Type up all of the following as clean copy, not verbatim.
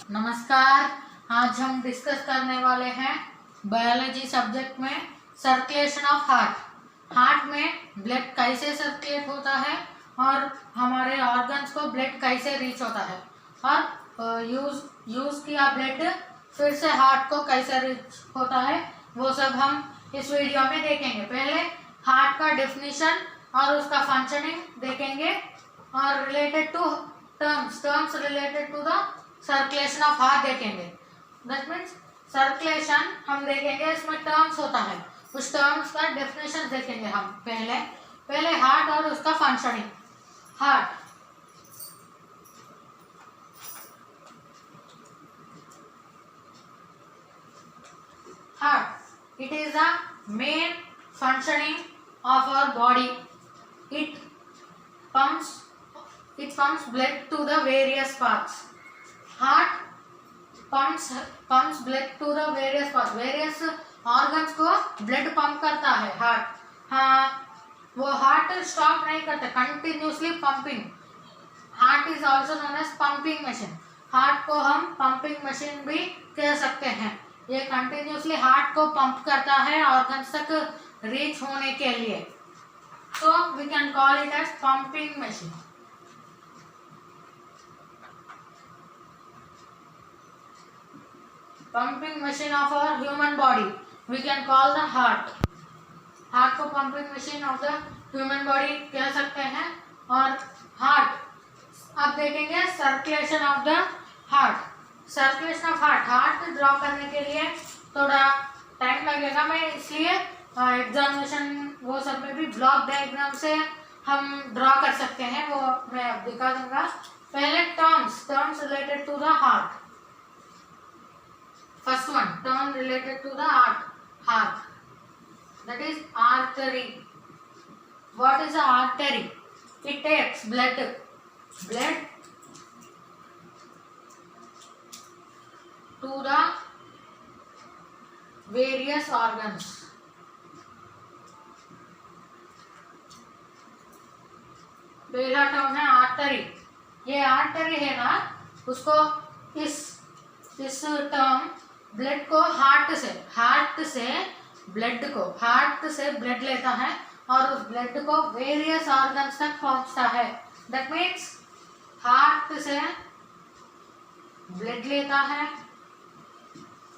नमस्कार। आज हम डिस्कस करने वाले हैं बायोलॉजी सब्जेक्ट में सर्कुलेशन ऑफ हार्ट। हार्ट में ब्लड कैसे सर्कुलेट होता है और हमारे ऑर्गन्स को ब्लड कैसे रीच होता है और यूज किया ब्लड फिर से हार्ट को कैसे रीच होता है, वो सब हम इस वीडियो में देखेंगे। पहले हार्ट का डेफिनेशन और उसका फंक्शनिंग देखेंगे और related to terms related to the circulation of heart देखेंगे। दैट मीन्स सर्कुलेशन हम देखेंगे, इसमें टर्म्स होता है, उस टर्म्स का डेफिनेशन देखेंगे हम। पहले हार्ट और उसका functioning. Heart it is the main functioning of our body. It pumps blood to the various parts. Heart pumps blood to the various parts. Various organs को blood pump करता है heart. हाँ, वो हार्ट स्टॉप नहीं करता, continuously pumping. Heart is also known as pumping machine. Heart को हम pumping machine भी कह सकते हैं। ये कंटिन्यूसली हार्ट को पंप करता है ऑर्गन्स तक रीच होने के लिए, so we can call it as pumping machine. Pumping machine of our human body we can call the heart. Heart को pumping machine of the human body कह सकते हैं। और हार्ट अब देखेंगे circulation of the heart. Circulation of heart draw करने के लिए थोड़ा टाइम लगेगा, मैं इसलिए एग्जामिनेशन वो सब में भी ब्लॉक डायग्राम से हम ड्रॉ कर सकते हैं, वो मैं अब दिखा दूंगा। पहले terms related to the heart. First one, term related to the heart, that is artery. What is a artery? It takes blood to the various organs. पहला टर्म है आर्टरी। ये आर्टरी है ना, उसको इस टर्म ब्लड को heart से blood लेता है और उस ब्लड को वेरियस ऑर्गन्स तक पहुंचता है। दैट मीन्स हार्ट से ब्लड लेता है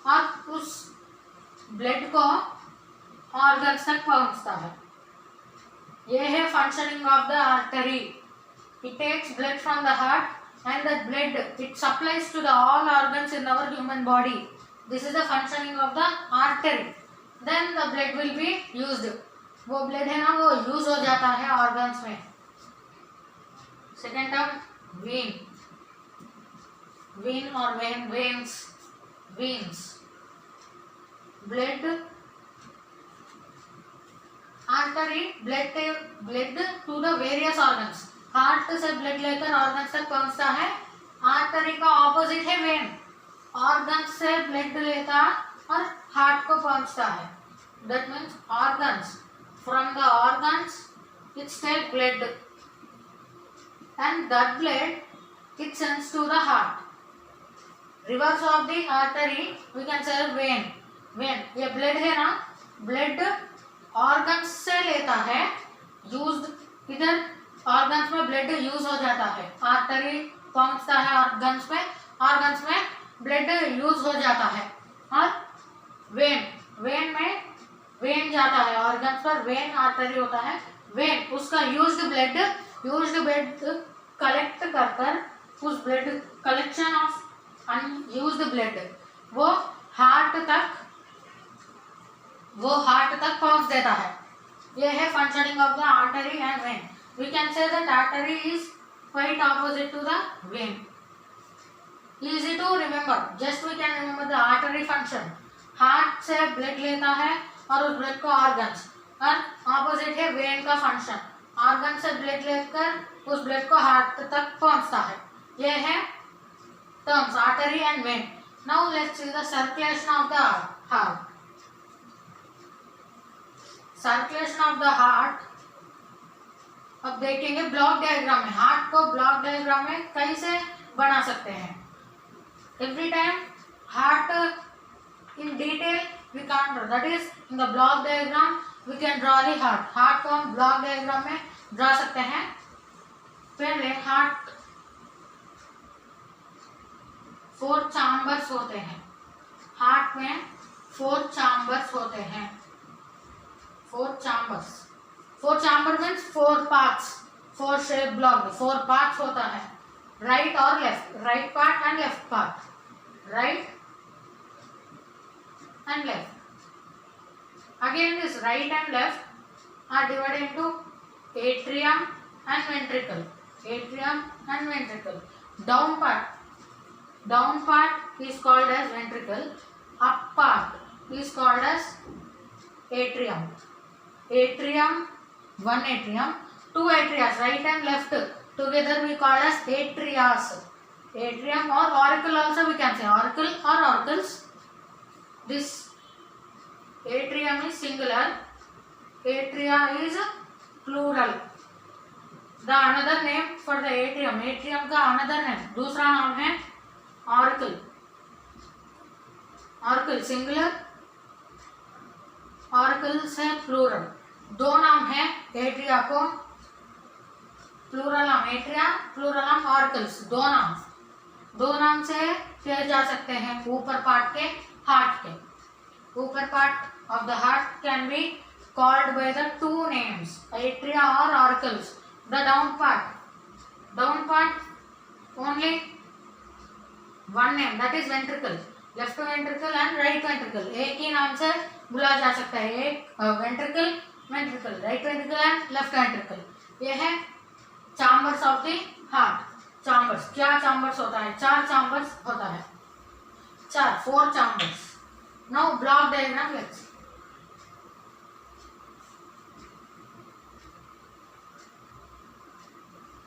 और उस ब्लड को ऑर्गन्स तक पहुंचता है। ये है functioning of the artery. It takes blood from the heart and that blood it supplies to the all organs in our human body. This is the functioning of the artery. Then the blood will be used. वो blood है ना, वो use हो जाता है organs में। Second term vein और veins. Blood artery blood to the various organs. Heart से ब्लड लेकर ऑर्गन्स तक पहुंचता है। आर्टरी का ऑपोजिट है वेन। ऑर्गन्स से ब्लड लेता और हार्ट को पहुंचता है। That means organs, from the organs it take blood and that blood it sends to the heart. Reverse of the artery we can say vein. ये blood है ना, ब्लड ऑर्गन्स से लेता है, यूज्ड इधर ऑर्गन्स में ब्लड यूज हो जाता है। आर्टरी पहुंचता है ऑर्गन्स में ब्लड यूज हो जाता है। और वेन जाता है ऑर्गन्स पर। वेन आर्टरी होता है। वेन उसका यूज्ड ब्लड कलेक्ट कर उस blood collection of unused blood वो हार्ट तक पहुंच देता है। ये है functioning of the artery and vein. We can say that artery is quite opposite to the vein. Easy to remember, just we can remember the artery function. Heart से blood लेता है और उस ब्लड को ऑर्गन्स, और opposite है when का function. Organ से ब्लड लेकर उस ब्लड को हार्ट तक पहुंचता है। ये है terms artery and when. Now let's see the circulation of the heart. Circulation of the heart अब देखेंगे ब्लॉक डायग्राम में। हार्ट को ब्लॉक डायग्राम में कैसे बना सकते हैं। every time heart in detail we can't draw, that is in the block diagram we can draw the heart को हम block diagram में ड्रा सकते हैं। पहले हार्ट 4 चैम्बर्स होते हैं, हार्ट में 4 चैम्बर्स होते हैं, 4 chamber means 4 parts, 4 shape block, 4 parts होता है, राइट और left, right part and left part, right and left. Again this right and left are divided into atrium and ventricle. Atrium and ventricle. Down part is called as ventricle. Up part is called as atrium. Atrium, one atrium, two atrias, right and left. Together we call as atrias. Atrium or auricle also we can say. Auricle or auricles. This atrium is singular, atria is plural. The another name for the atrium का another name, दूसरा नाम है auricle. Auricle singular, auricle से plural. दो नाम है atria को, plural नाम atria, plural नाम auricles. दो नाम से किए जा सकते हैं ऊपर पार्ट के, हार्ट के ऊपर part of the heart can be called by the two names, atria or auricles. The down part only one name, that is ventricle, left ventricle and right ventricle. एक ही नाम से बुलाया जा सकता है, एक ventricle, right ventricle and left ventricle. ये है chambers of the heart. Chambers, क्या chambers होता है? 4 chambers होता है, 4 chambers. Now block diagram let's see.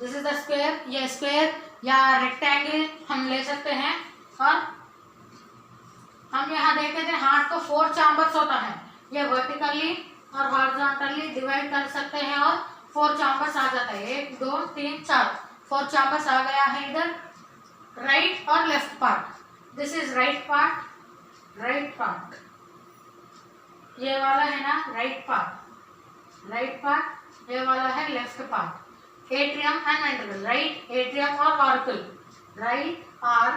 This is the square. ये स्क्वायर या रेक्टेंगल हम ले सकते हैं, और हम यहाँ देखे थे हार्ट को 4 चैम्बर्स होता है, ये वर्टिकली और हॉरिजॉन्टली डिवाइड कर सकते हैं और 4 चैम्बर्स आ जाता है, 1 2 3 4, 4 चैम्बर्स आ गया है इधर, राइट और left part. This is right part, ये वाला है ना राइट पार्ट, ये वाला है left part. Atrium and ventricle, right atrium और auricle, right R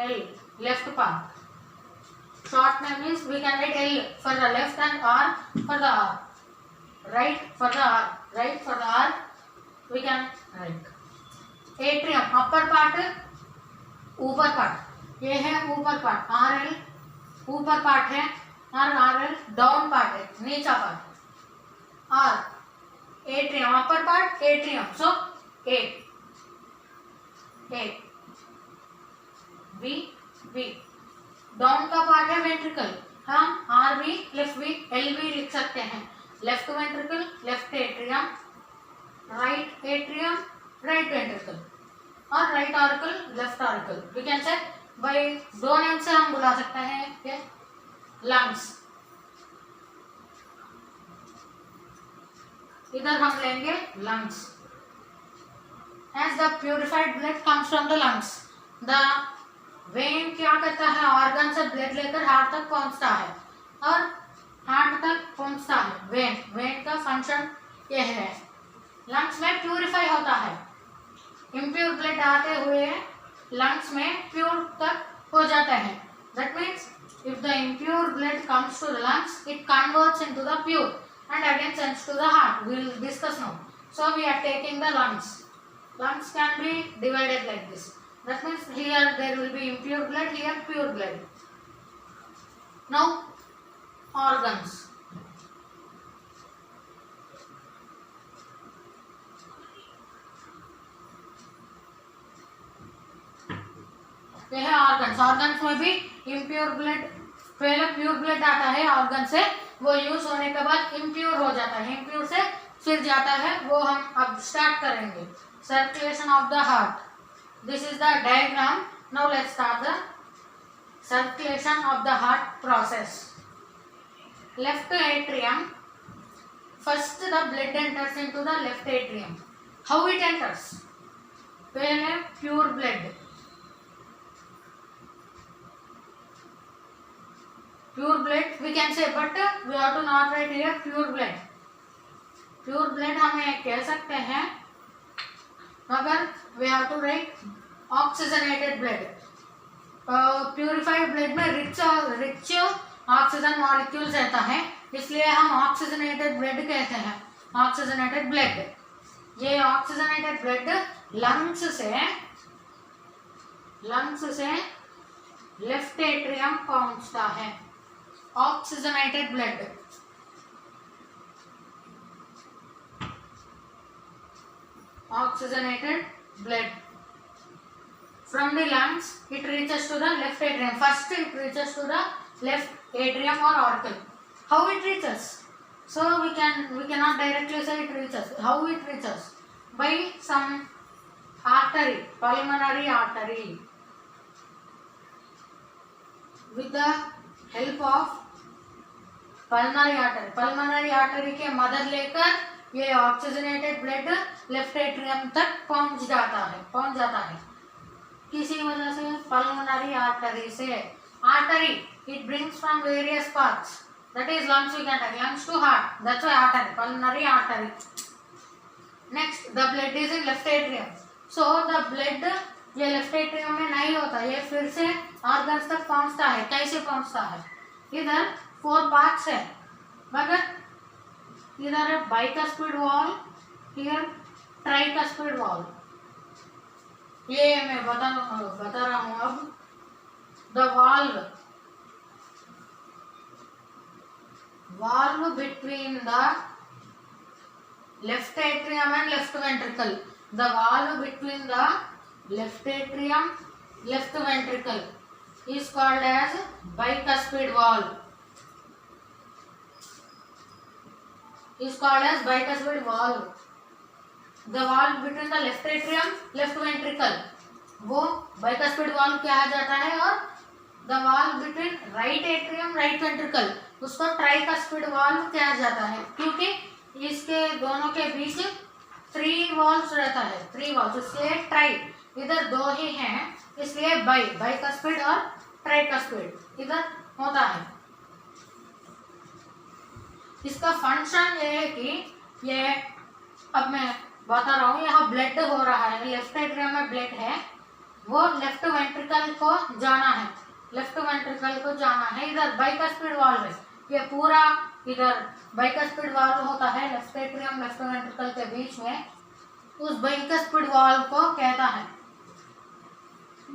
L, left part. Short name means we can write L for the left and R for the R. Right for the R we can write. Atrium upper part, ऊपर part, ये है ऊपर part, RL ऊपर part है और RL down part है, नीचा part. R atrium upper part, atrium, so A V down का पार्ट है वेंट्रिकल, हम R V left V L V लिख सकते हैं. Left ventricle, left atrium, right atrium, right ventricle और right auricle, left auricle. We can say by दो name से हम बुला सकते हैं ये लंग्स. इधर हम लेंगे lungs. As the purified blood comes from the lungs, the vein क्या करता है, ऑर्गन से ब्लड लेकर हार्ट तक पहुंचता है और हार्ट तक पहुंचता है. वेन का फंक्शन यह है. लंग्स में प्यूरिफाई होता है, इम्प्योर ब्लड आते हुए लंग्स में प्योर तक हो जाता है. That means if the impure blood comes to the lungs, it converts into the pure and again sends to the heart. We will discuss now. So we are taking the lungs. Lungs can be divided like this. That means here there will be impure blood, here pure blood. Now organs. ये है organs. Organs में भी impure blood, पहले pure blood आता है organ से, वो use होने के बाद इम्प्योर हो जाता है, इम्प्योर से फिर जाता है, वो हम अब स्टार्ट करेंगे. Circulation of the heart, this is the diagram. Now let's start the circulation of the heart process. Left atrium, first the blood enters into the left atrium. How it enters? पहले pure blood pure blood we can say, but we have to not write here pure blood. Pure blood हमें कह सकते हैं, मगर we have to write oxygenated blood. Purified blood में rich oxygen molecules रहता है, इसलिए हम ऑक्सीजनेटेड ब्लड कहते हैं, ऑक्सीजनेटेड ब्लड। ये ऑक्सीजनेटेड ब्लड लंग्स से लेफ्ट एट्रियम पहुंचता है। Oxygenated blood, oxygenated blood from the lungs it reaches to the left atrium. First it reaches to the left atrium or auricle. How it reaches? So we cannot directly say it reaches. How it reaches? By some artery, pulmonary artery. With the help of pulmonary artery. Pulmonary artery के मदद लेकर ये oxygenated blood left atrium तक पहुंच जाता है किसी वजह से, पल्मोनरी आर्टरी से। Artery it brings from various parts, that is lungs, we can take lungs to heart, that's why artery, pulmonary artery. Next the blood is in left atrium, so the blood ये left atrium में नहीं होता, ये फिर से organs तक पहुंचता है। कैसे पहुंचता है? इधर 4 पार्ट्स है, मगर इधर है bicuspid valve, here tricuspid wall. ये मैं बता रहा हूँ अब। The valve between the left atrium and left ventricle, the valve between the left atrium left ventricle is called as bicuspid valve, is called as bicuspid valve. The valve between the left atrium left ventricle वो bicuspid valve कहा जाता है, और the valve between right atrium right ventricle उसको tricuspid valve कहा जाता है, क्योंकि इसके दोनों के बीच 3 valves रहता है, 3 valves, इसलिए ट्राई, इधर 2 ही हैं, इसलिए बाइकस्पिड और ट्राइकस्पिड इधर होता है। इसका फंक्शन ये है कि ये अब मैं बता रहा हूँ, यहाँ ब्लड हो रहा है, लेफ्ट एट्रियम में ब्लड है, वो लेफ्ट वेंट्रिकल को जाना है, लेफ्ट वेंट्रिकल को जाना है। इधर बाइकस्पिड वाल्व है, ये पूरा इधर बाइकस्पिड वाल्व होता है लेफ्ट एट्रियम लेफ्ट वेंट्रिकल के बीच में, उस बाइकस्पिड वाल्व को कहता है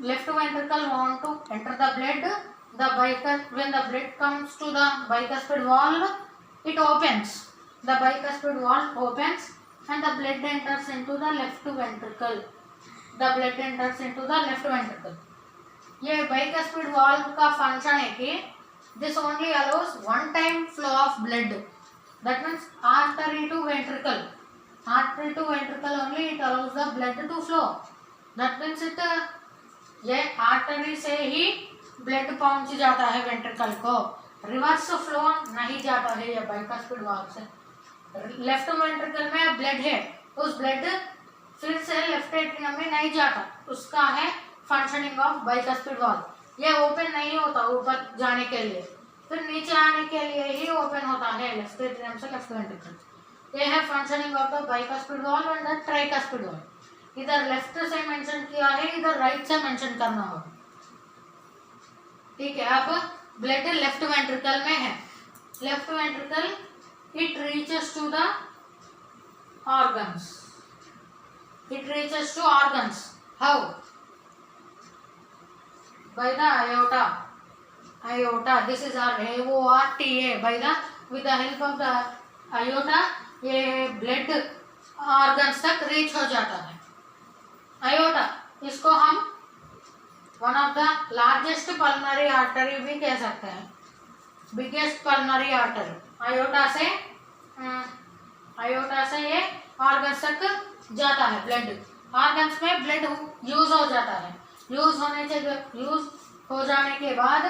left ventricle want to enter the blood, when the blood comes to the bicuspid valve, it opens, the bicuspid valve opens and the blood enters into the left ventricle, ये bicuspid valve का function है कि this only allows one time flow of blood, that means artery to ventricle only it allows the blood to flow, that means it ये artery से ही blood पहुंच जाता है ventricle को, रिवर्स फ्लो नहीं जाता है ये बाइकस्पिड वाल्व से। लेफ्ट वेंट्रिकल में ब्लड है, उस ब्लड फिर से लेफ्ट एट्रियम में नहीं जाता, उसका है फंक्शनिंग ऑफ बाइकस्पिड वाल्व। ये ओपन नहीं होता ऊपर जाने के लिए, फिर नीचे आने के लिए ही ओपन होता है लेफ्ट एट्रियम से लेफ्ट वेंट्रिकल। ये है functioning of the bicuspid valve and the tricuspid valve. इधर लेफ्ट से मेंशन किया है, इधर राइट से मेंशन करना होगा, ठीक है। अब ब्लड लेफ्ट वेंट्रिकल में है, left ventricle it reaches to the organs, how? By the aorta, this is our aorta, by the with the help of the aorta ये ब्लड ऑर्गन्स तक रीच हो जाता है। आयोटा, इसको हम one of the largest pulmonary artery भी कह सकते हैं, बिगेस्ट पल्मोनरी आर्टरी। आयोटा से ये ऑर्गन्स तक जाता है ब्लड, ऑर्गन्स में ब्लड यूज हो जाता है, यूज हो जाने के बाद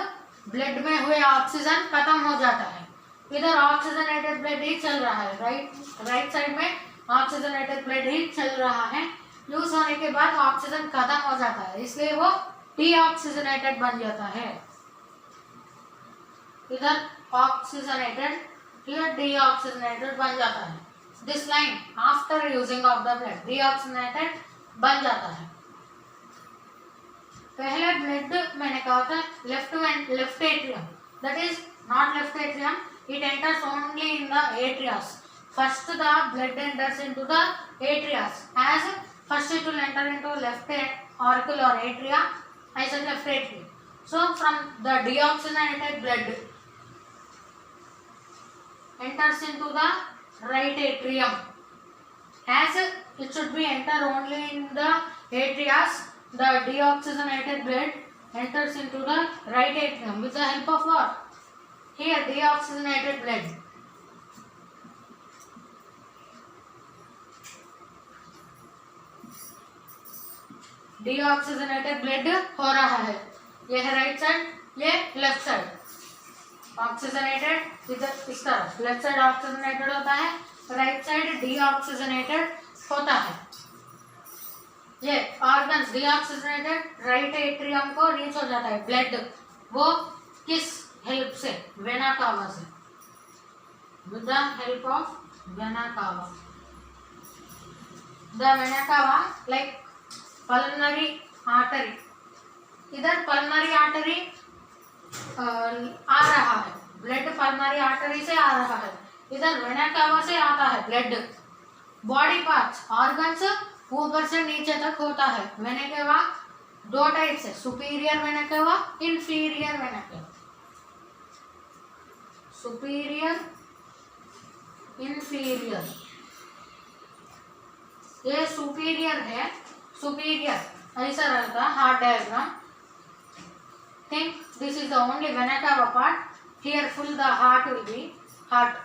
ब्लड में हुए ऑक्सीजन खत्म हो जाता है। इधर ऑक्सीजनेटेड ब्लड ही चल रहा है, राइट साइड में ऑक्सीजनेटेड ब्लड ही चल रहा है, यूज होने के बाद ऑक्सीजन खत्म हो जाता है, इसलिए वो डीऑक्सीजनेटेड बन जाता है। इधर ऑक्सीजनेटेड, here डीऑक्सीजनेटेड बन जाता है. This line after using of the blood deoxygenated बन जाता है. पहले ब्लड मैंने कहा था left atrium, that is not left atrium, it enters only in the atrias. First the blood enters into the atrias, as first it will enter into left auricle or atria, I said left atrium. So from the deoxygenated blood enters into the right atrium, as it should be enter only in the atrias. The deoxygenated blood enters into the right atrium with the help of what? Here deoxygenated blood. Deoxygenated blood हो रहा है. ये है right side, ये left side. Oxygenated इधर इस तरफ left side oxygenated होता है, राइट साइड डीऑक्सीजनेटेड होता है. ये ऑर्गन्स डीऑक्सीजनेटेड राइट एट्रियम को रीच हो जाता है ब्लड. वो किस हेल्प से? वेना कावा से, with the help of vena cava. The vena cava like pulmonary artery. इधर पल्मनरी आर्टरी आ रहा है, ब्लड पल्मनरी आर्टरी से आ रहा है. इधर वेना कावा से आता है ब्लड. बॉडी पार्ट्स ऑर्गन्स ऊपर से नीचे तक होता है. वेना कावा दो टाइप से, superior vena cava, inferior vena cava. Superior, inferior. ये सुपीरियर है, सुपीरियर ऐसा रहता है heart diagram. Think this is the only vena cava part. Here full the heart will be heart.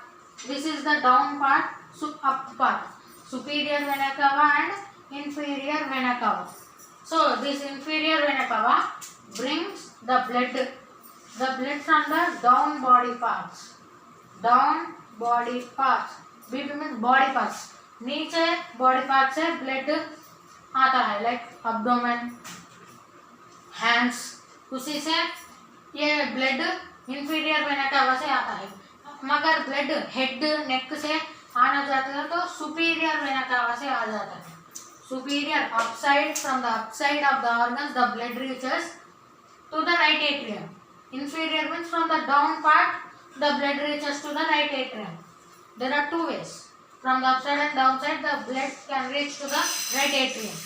This is the down part, up part, superior vena cava and inferior vena cava. So this inferior vena cava brings the blood from the down body parts. Down body parts, BP means body parts. नीचे body part से blood आता है, like abdomen, hands. उसी से ये blood inferior vena cava से आता है. मगर ब्लड हेड नेक से आना चाहता है तो सुपीरियर वेना कावा से आ जाता है. Superior upside, from the upside of the organs the blood reaches to the right atrium. Inferior means from the down part the blood reaches to the right atrium. There are two ways, from the upside and downside the blood can reach to the right atrium.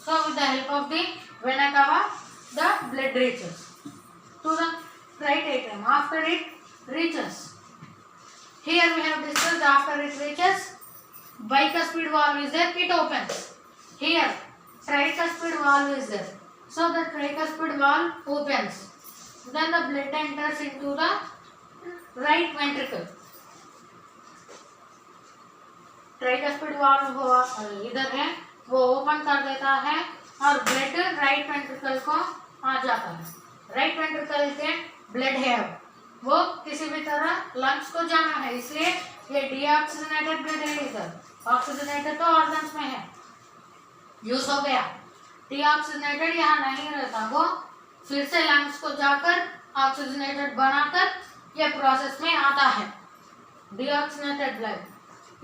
So with the help of the vena cava the blood reaches to the right atrium. After it reaches, here we have discussed, after it reaches bicuspid valve is there, it opens. Here tricuspid valve is there, so the tricuspid valve opens. Then the blood enters into the right ventricle. tricuspid valve इधर है, वो open कर देता है और blood right ventricle को आ जाता है. राइट वेंट्रिकल के ब्लड है, वो किसी भी तरह लंग्स को जाना है, इसलिए ये डीऑक्सीजनेटेड ब्लड है. इधर ऑक्सीजनेटेड तो ऑर्गन्स में है, यूज हो गया. डीऑक्सीजनेटेड यहाँ नहीं रहता, वो फिर से लंग्स को जाकर ऑक्सीजनेटेड बनाकर ये प्रोसेस में आता है. डीऑक्सीजनेटेड ब्लड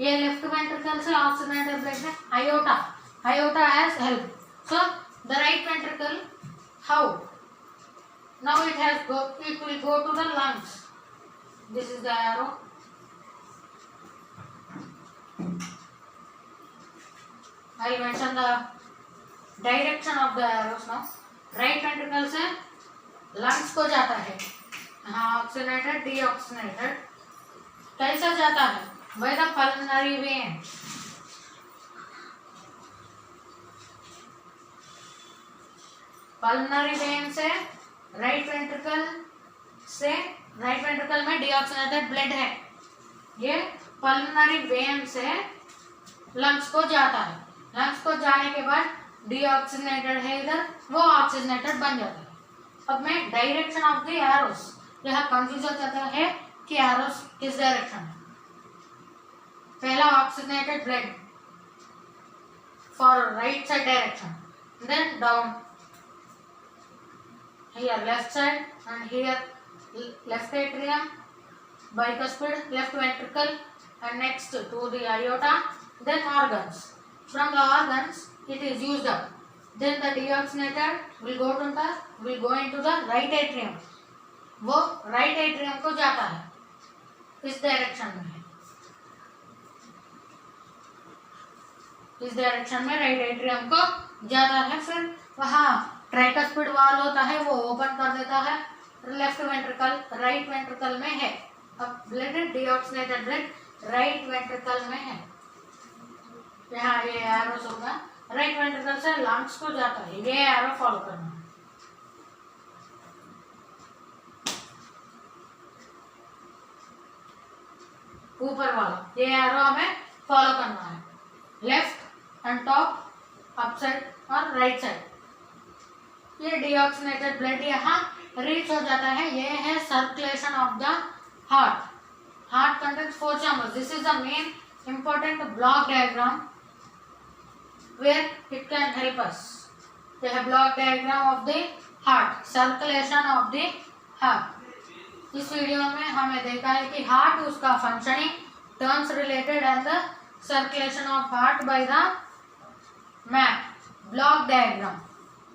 ये लेफ्ट वेंट्रिकल से ऑक्सीजनेटेड ब्लड में iota has help. So the right ventricle how now it will go to the lungs. This is the arrow. I will mention the direction of the arrows now. Right ventricle से lungs को जाता है, हाँ oxygenated deoxygenated. कैसा जाता है? By the pulmonary vein. Pulmonary when से right ventricle में डीऑक्सीजनेटेड ब्लड है, ये पल्मनरी वेन से लंग्स को जाता है. लंग्स को जाने के बाद डीऑक्सीजनेटेड है इधर, वो ऑक्सीजनेटेड बन जाता है. अब मैं डायरेक्शन ऑफ द एरोस, यहाँ कंफ्यूज हो जाता है कि एरोस किस डायरेक्शन है. पहला oxygenated blood for right side direction, then down, here left side and here left atrium, bicuspid, left ventricle, and next to the aorta, then organs. From the organs it is used up, then the deoxygenated will go into the right atrium. वो right atrium को जाता है, इस direction में है, इस direction में right atrium को जाता है। फिर वहाँ ट्राइकस्पिड वाल होता है, वो ओपन कर देता है, लेफ्ट वेंट्रिकल राइट वेंट्रिकल में है। अब blood deoxygenated blood right ventricle में है, यहाँ ये एरोस होगा, राइट वेंट्रिकल से लंग्स को जाता है, ये एरो फॉलो करना है। ऊपर वाला ये एरो हमें फॉलो करना है, left and top, up side और राइट साइड। ये डीऑक्सीनेटेड ब्लड यहाँ रीच हो जाता है, ये है circulation of the heart. Heart contains 4 chambers. This is the main important block diagram where it can help us. ये है block diagram of the heart, circulation of the heart. इस video में हमें देखा है कि हार्ट, उसका functioning, terms related and the circulation of heart by the map, block diagram.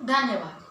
धन्यवाद।